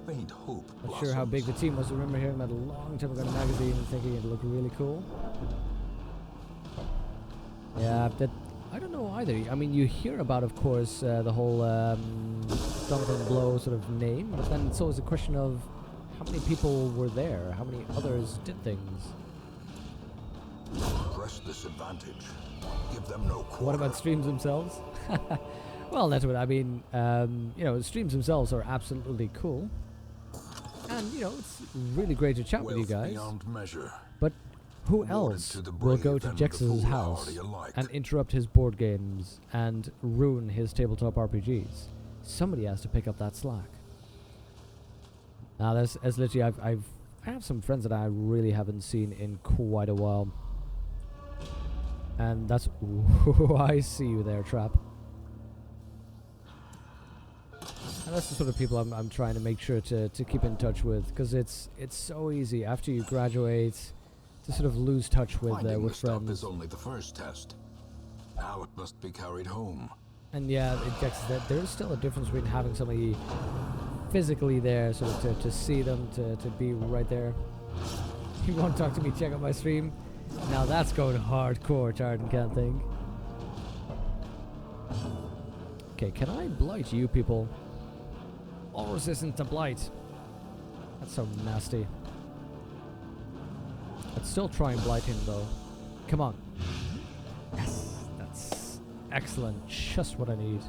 faint hope. Not sure how big the team was. I remember hearing about a long time ago in a magazine and thinking it looked really cool. Yeah, that I don't know either. I mean, you hear about, of course, the whole Jonathan Blow sort of name, but then it's always a question of how many people were there, how many others did things. Press this advantage. Give them no quarter. What about streams themselves? Well, that's what I mean. You know, streams themselves are absolutely cool, and you know, it's really great to chat with you guys. Beyond measure. But who else will go to Jex's house and interrupt his board games and ruin his tabletop RPGs? Somebody has to pick up that slack. Now, that's literally I have some friends that I really haven't seen in quite a while, and that's I see you there, Trap. And that's the sort of people I'm trying to make sure to keep in touch with, because it's so easy after you graduate to sort of lose touch with friends. Stuff is only the first test. Now it must be carried home. And yeah, it gets that there's still a difference between having somebody physically there, sort of to see them, to be right there. You won't talk to me, check out my stream. Now that's going hardcore, Tartan, can't think. Okay, can I blight you people? All resistant to blight. That's so nasty. I'd still try and blight him though. Come on. Yes, that's excellent. Just what I need.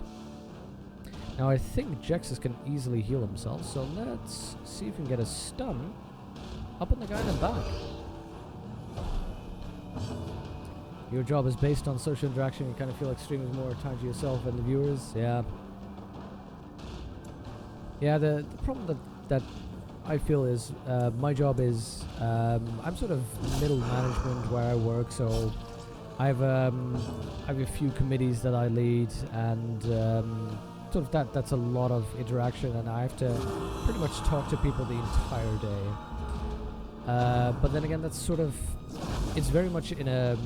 Now I think Jexus can easily heal himself, so let's see if we can get a stun up on the guy in the back. Your job is based on social interaction. You kind of feel like streaming more time to yourself and the viewers. Yeah. Yeah, the problem that I feel is my job is I'm sort of middle management where I work, so I have a few committees that I lead, and sort of that's a lot of interaction, and I have to pretty much talk to people the entire day. But then again, that's sort of, it's very much in an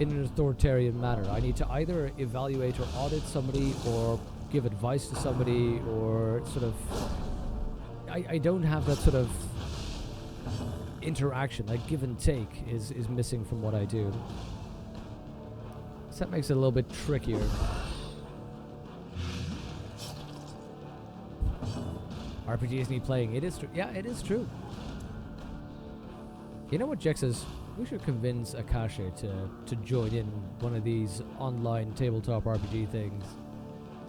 authoritarian manner. I need to either evaluate or audit somebody, or give advice to somebody, or sort of I don't have that sort of interaction. Like give and take is missing from what I do. So that makes it a little bit trickier. RPGs need playing. It is true. Yeah, it is true. You know what, Jex says? We should convince Akasha to join in one of these online tabletop RPG things.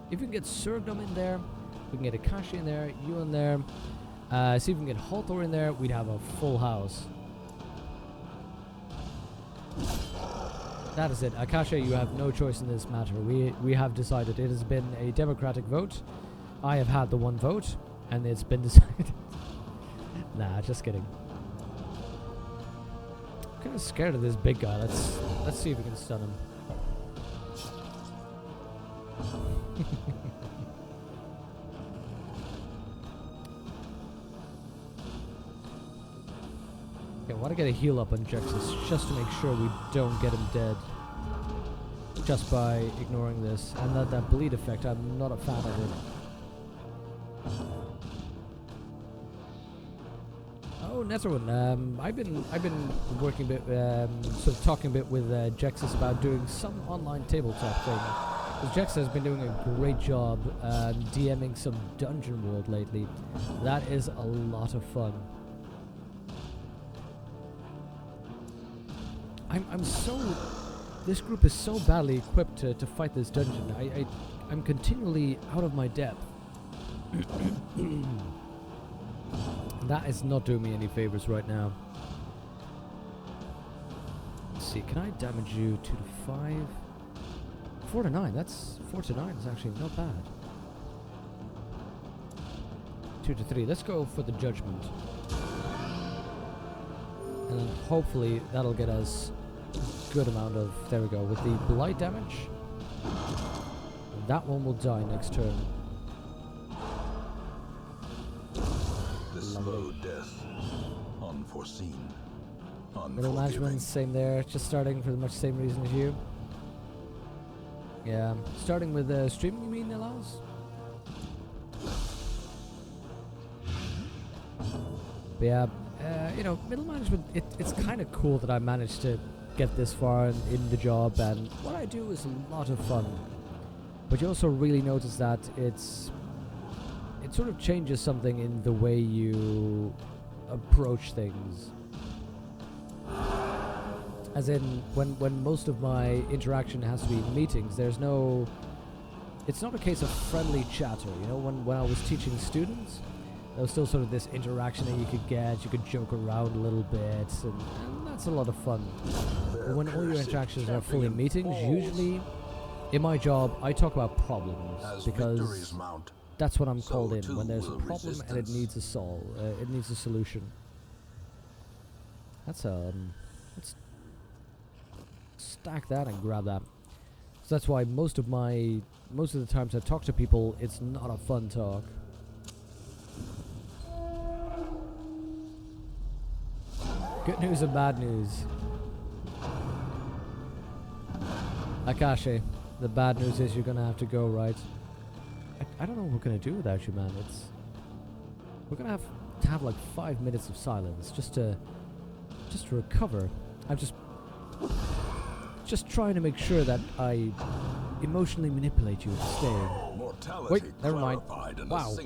If we can get Sergnum in there, we can get Akasha in there, you in there, see if we can get Halthor in there, we'd have a full house. That is it. Akasha, you have no choice in this matter. We have decided. It has been a democratic vote. I have had the one vote, and it's been decided. Nah, just kidding. I'm kind of scared of this big guy. Let's see if we can stun him. Okay, I want to get a heal up on Jexus just to make sure we don't get him dead just by ignoring this. And that bleed effect, I'm not a fan of it. Oh, Netherwood, I've been working a bit, sort of talking a bit with Jexus about doing some online tabletop thing. Because Jex has been doing a great job DMing some Dungeon World lately. That is a lot of fun. I'm so... This group is so badly equipped to fight this dungeon. I'm continually out of my depth. That is not doing me any favors right now. Let's see, can I damage you 2 to 5? 4 to 9, that's 4 to 9 is actually not bad. 2 to 3, let's go for the judgment. And then hopefully that'll get us a good amount of, there we go, with the blight damage. That one will die next turn. The slow death, unforeseen. Middle management, same there, just starting for the much same reason as you. Yeah, starting with streaming, you mean, Elias? But yeah, middle management, it's kind of cool that I managed to get this far in the job, and what I do is a lot of fun. But you also really notice that it sort of changes something in the way you approach things. As in, when most of my interaction has to be in meetings, it's not a case of friendly chatter. When I was teaching students, there was still sort of this interaction that you could get. You could joke around a little bit, and that's a lot of fun. But when all your interactions are fully meetings, usually, in my job, I talk about problems, because that's what I'm called in, when there's a problem and it needs a solution. Let's stack that and grab that. So that's why most of the times I talk to people, it's not a fun talk. Good news and bad news. Akashi, the bad news is you're gonna have to go, right? I don't know what we're gonna do without you, man. We're gonna have to have like 5 minutes of silence just to recover. I'm just trying to make sure that I emotionally manipulate you to stay. Wait, never mind. Wow.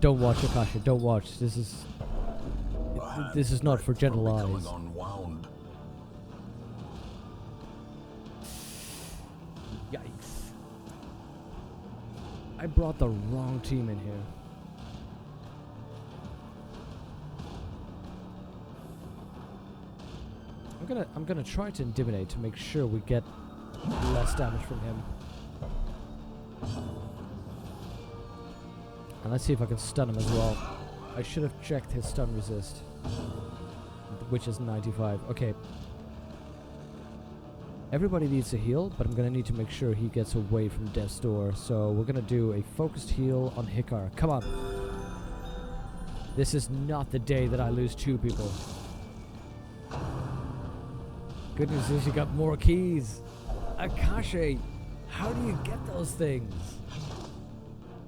Don't watch, Akashi. Don't watch. This is not for gentle eyes. Yikes. I brought the wrong team in here. I'm gonna try to intimidate to make sure we get less damage from him. And let's see if I can stun him as well. I should have checked his stun resist, which is 95. Okay. Everybody needs a heal, but I'm gonna need to make sure he gets away from death's door. So we're gonna do a focused heal on Hikar. Come on. This is not the day that I lose 2 people. Good news is you got more keys. Akashi, how do you get those things?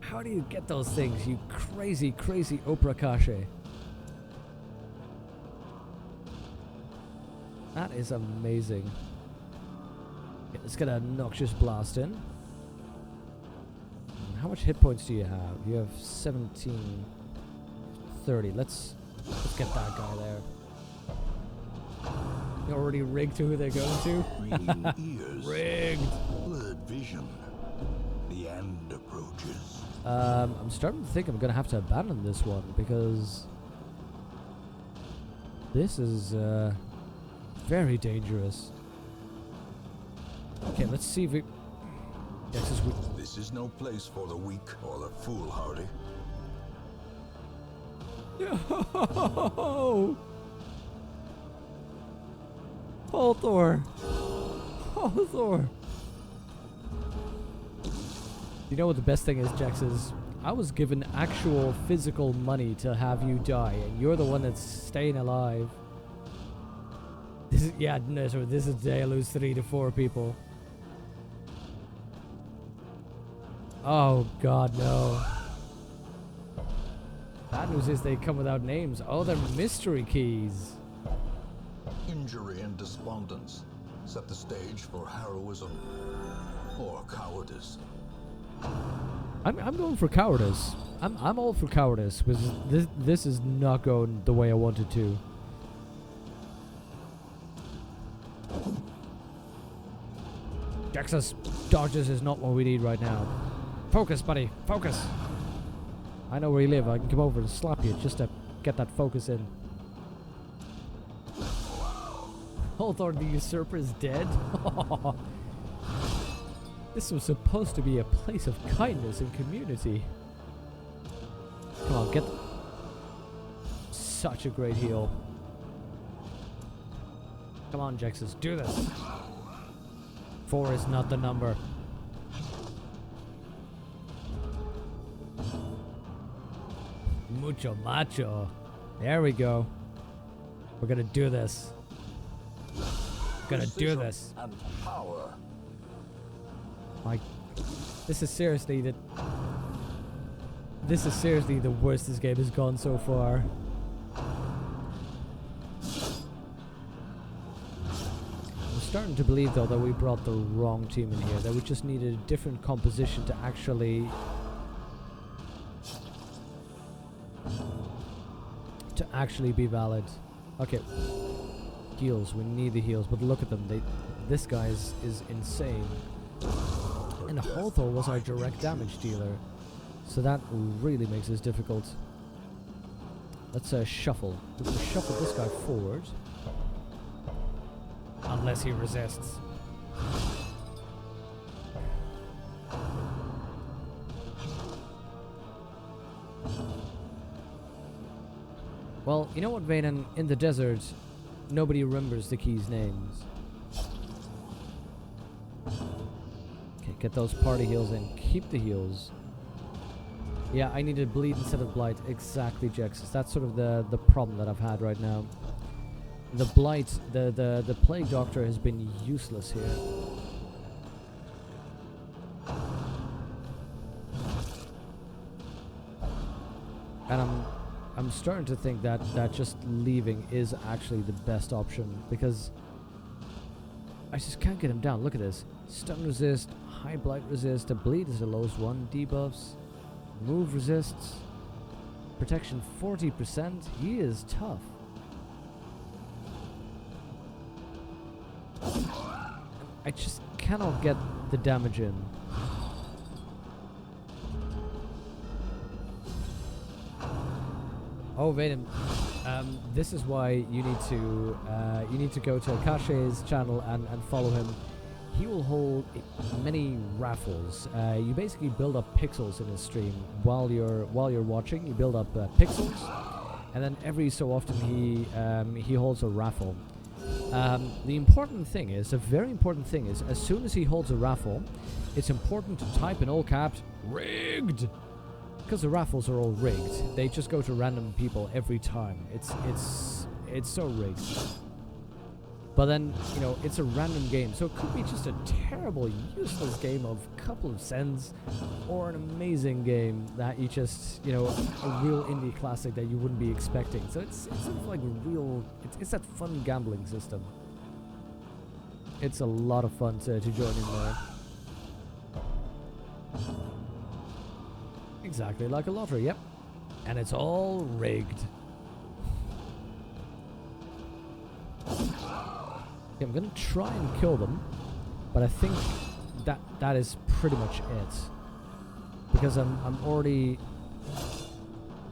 How do you get those things, you crazy, crazy Oprah Akashi? That is amazing. Okay, let's get a Noxious Blast in. How much hit points do you have? You have 17, 30. Let's get that guy there. You already rigged to who they're going to? Rigged. Blurred vision. The end approaches. I'm starting to think I'm gonna have to abandon this one, because this is very dangerous. Okay, let's see if we. This is no place for the weak or the foolhardy. No! Holthor! Holthor! You know what the best thing is, Jax, is I was given actual physical money to have you die, and you're the one that's staying alive. This is, yeah, no, so this is the day I lose 3 to 4 people. Oh god, no. Bad news is they come without names. Oh, they're mystery keys. Injury and despondence set the stage for heroism or cowardice. I'm going for cowardice. I'm all for cowardice, because this is not going the way I wanted to. Jaxus, dodges is not what we need right now. Focus, buddy, focus. I know where you live. I can come over and slap you just to get that focus in. Holthor the Usurper is dead? This was supposed to be a place of kindness and community. Come on, get... Such a great heal. Come on, Jaxus, do this. 4 is not the number. Mucho macho. There we go. We're gonna do this. Gonna do this. And power. Like, this is seriously This is seriously the worst this game has gone so far. I'm starting to believe though that we brought the wrong team in here, that we just needed a different composition to actually be valid. Okay, heals, we need the heals, but look at them, this guy is insane. And Hawthorne was our direct damage dealer, so that really makes this difficult. Let's shuffle. We can shuffle this guy forward. Unless he resists. Well, you know what, Vaden? In the desert, nobody remembers the keys' names. Okay, get those party heals in. Keep the heals. Yeah, I needed bleed instead of blight. Exactly, Jexus. That's sort of the problem that I've had right now. The blight, the plague doctor has been useless here. And I'm starting to think that just leaving is actually the best option, because I just can't get him down. Look at this. Stun resist, high blight resist, the bleed is the lowest one, debuffs, move resists, protection 40%. He is tough. I just cannot get the damage in. Oh, Vaden, this is why you need to go to Akashe's channel and follow him. He will hold many raffles. You basically build up pixels in his stream while you're watching. You build up pixels, and then every so often he holds a raffle. The important thing is, a very important thing is, as soon as he holds a raffle, it's important to type in all caps, rigged! Because the raffles are all rigged. They just go to random people every time. It's so rigged. But then, you know, it's a random game, so it could be just a terrible, useless game of couple of cents, or an amazing game that you just, you know, a real indie classic that you wouldn't be expecting. So it's sort of like real, it's that fun gambling system. It's a lot of fun to join in there. Exactly like a lottery, yep. And it's all rigged. Okay, I'm gonna try and kill them, but I think that is pretty much it. Because I'm already...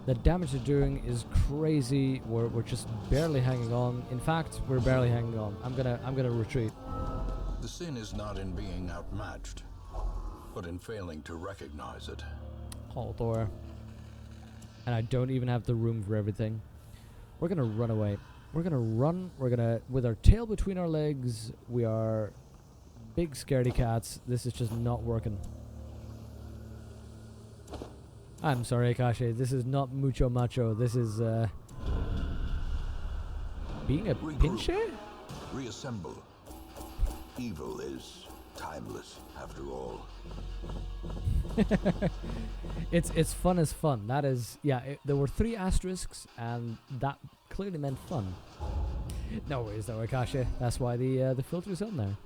The damage they're doing is crazy. We're just barely hanging on. In fact, we're barely hanging on. I'm gonna retreat. The sin is not in being outmatched, but in failing to recognize it. Thor. And I don't even have the room for everything. We're gonna run away. We're gonna run. We're gonna, with our tail between our legs, we are big scaredy cats. This is just not working. I'm sorry, Akashi. This is not mucho macho. This is being a pincher? Reassemble. Evil is timeless, after all. It's fun as fun. That is, yeah. There were 3 asterisks, and that clearly meant fun. No worries, though, Akashi. That's why the filter's on there.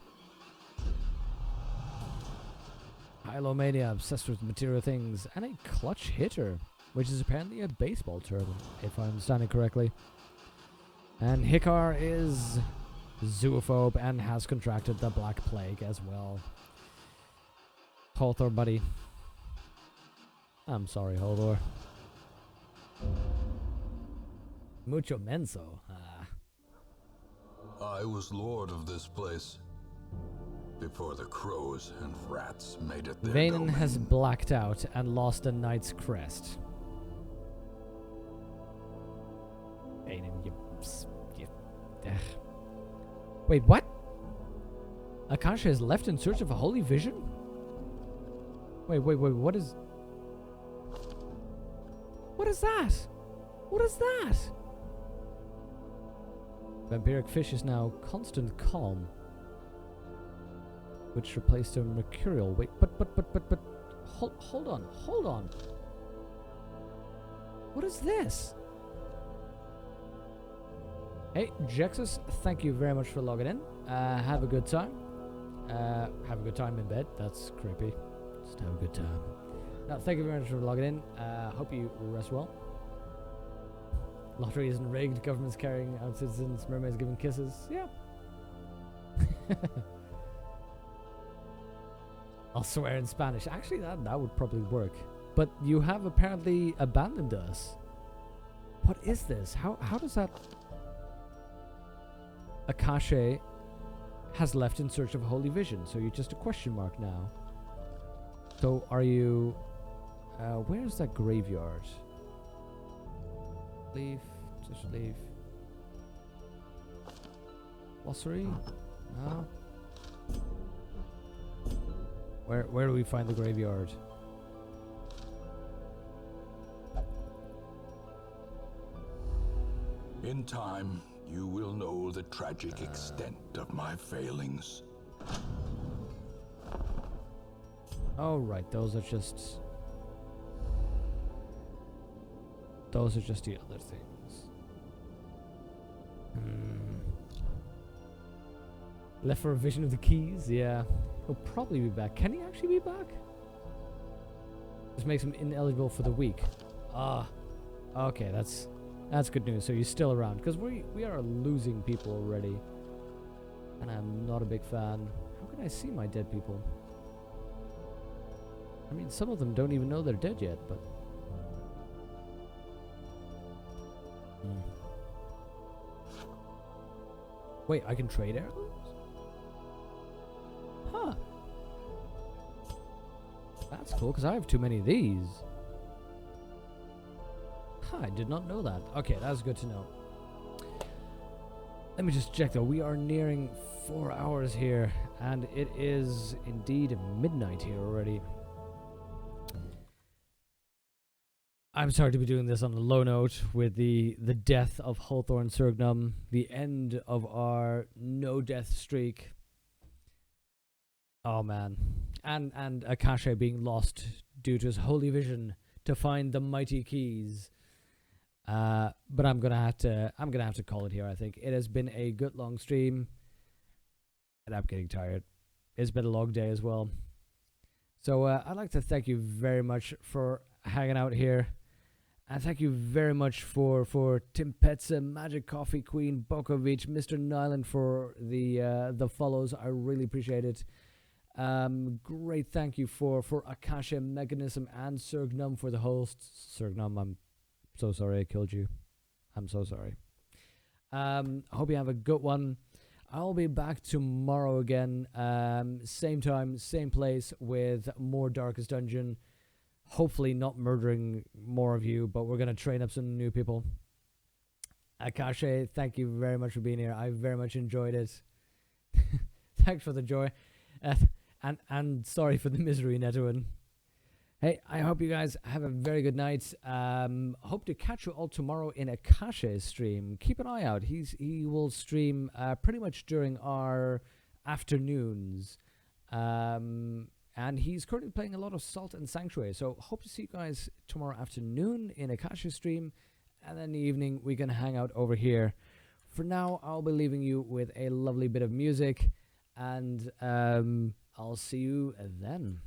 Hylomania, obsessed with material things, and a clutch hitter, which is apparently a baseball term, if I understand it correctly. And Hikar is zoophobe and has contracted the Black Plague as well. Hothor, buddy. I'm sorry, Hothor. Mucho menso. I was lord of this place before the crows and rats made it their Vanen domain. has blacked out and lost a knight's crest. Vanen, you Wait, what? Akasha has left in search of a holy vision? Wait, what is... What is that? What is that? Vampiric fish is now constant calm, which replaced a mercurial. Wait, but hold on. What is this? Hey, Jexus, thank you very much for logging in. Have a good time. Have a good time in bed. That's creepy. Just have a good time. No, thank you very much for logging in. Hope you rest well. Lottery isn't rigged. Government's carrying out citizens. Mermaids giving kisses. Yeah. I'll swear in Spanish. Actually, that would probably work. But you have apparently abandoned us. What is this? How does that... Akashe has left in search of holy vision. So you're just a question mark now. So are you... where's that graveyard? Leave. Just leave. Glossary? No. Where do we find the graveyard? In time, you will know the tragic extent of my failings. Oh right, those are just the other things. Left for a vision of the keys? Yeah. He'll probably be back. Can he actually be back? This makes him ineligible for the week. Ah. Okay, that's good news. So he's still around. Because we are losing people already. And I'm not a big fan. How can I see my dead people? I mean, some of them don't even know they're dead yet, but... Wait, I can trade heirlooms? Huh. That's cool, because I have too many of these. Huh, I did not know that. Okay, that's good to know. Let me just check, though. We are nearing 4 hours here, and it is indeed midnight here already. I'm sorry to be doing this on a low note with the death of Hawthorne Surgnum, the end of our no-death streak. Oh man. And Akashe being lost due to his holy vision to find the mighty keys. But I'm gonna have to call it here, I think. It has been a good long stream. And I'm getting tired. It's been a long day as well. So I'd like to thank you very much for hanging out here. And thank you very much for Tim Petza, Magic Coffee Queen, Bokovic, Mr. Nyland for the follows. I really appreciate it. Great thank you for Akasha, Mechanism, and Surgnum for the hosts. Surgnum, I'm so sorry I killed you. I'm so sorry. I hope you have a good one. I'll be back tomorrow again. Same time, same place with more Darkest Dungeon. Hopefully not murdering more of you, but we're going to train up some new people. Akashe, thank you very much for being here. I very much enjoyed it. Thanks for the joy. And sorry for the misery, Netwin. Hey, I hope you guys have a very good night. Hope to catch you all tomorrow in Akashe's stream. Keep an eye out. He will stream pretty much during our afternoons. And he's currently playing a lot of Salt and Sanctuary. So hope to see you guys tomorrow afternoon in Akasha's stream. And then in the evening, we can hang out over here. For now, I'll be leaving you with a lovely bit of music. And I'll see you then.